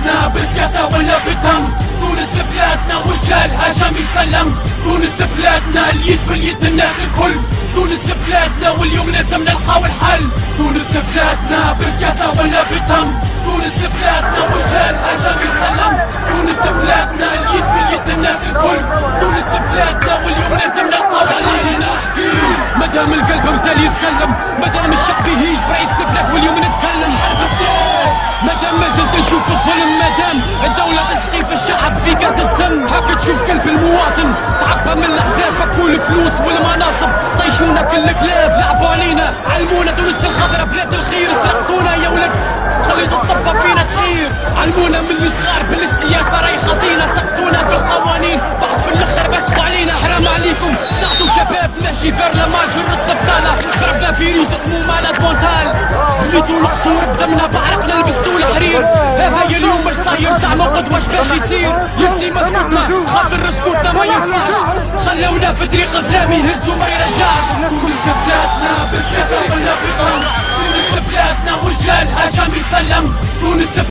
بلادنا بالسياسة ولا بالدم. تونس بلادنا والرجال هجم يتسلم. تونس بلادنا اليد في اليد الناس الكل. تونس بلادنا واليوم لازم نلقاو الحل. تونس بلادنا بالسياسة ولا بالدم. تونس بلادنا والرجال هجم يتسلم. تونس بلادنا اليد في اليد الناس الكل. تونس بلادنا واليوم لازم نلقاو الحل. مادام القلب مازال يتكلم، مادام الشعب يهيج برئيس البلاد واليوم نتكلم. حرب بدات مادام مازلت نشوف الظلم، مادام الدولة تسقي في الشعب في كاس السم. هاك تشوف قلب المواطن تعبى من الاحذاف والفلوس والمناصب. طيشونا كل كلاب لعبوا علينا، علمونا تونس الخضرا بلاد الخير. سرقتونا يا ولد خليتوا الطبة فينا تخير. علمونا من الصغار بالسياسة راهي خاطينا. سقطونا بالقوانين بعد في الاخر بسقوا علينا. حرام عليكم صنعتوا شباب ماشي فير لما جرت البطالة. ضربنا فيروس اسمه مالاد مونتال. بنيتوا القصور بدمنا بعرقنا لبستوا الحرير. هذا اليوم مش صاير زعما قدوة باش يصير. يسي مسكوتنا خاطر سكوتنا ما ينفعش. خلونا في طريق الظلام يهزوا ما يرجعش. تونس بلادنا بالسياسة ولا بالشر. تونس بلادنا والرجال هجم يتسلم. تونس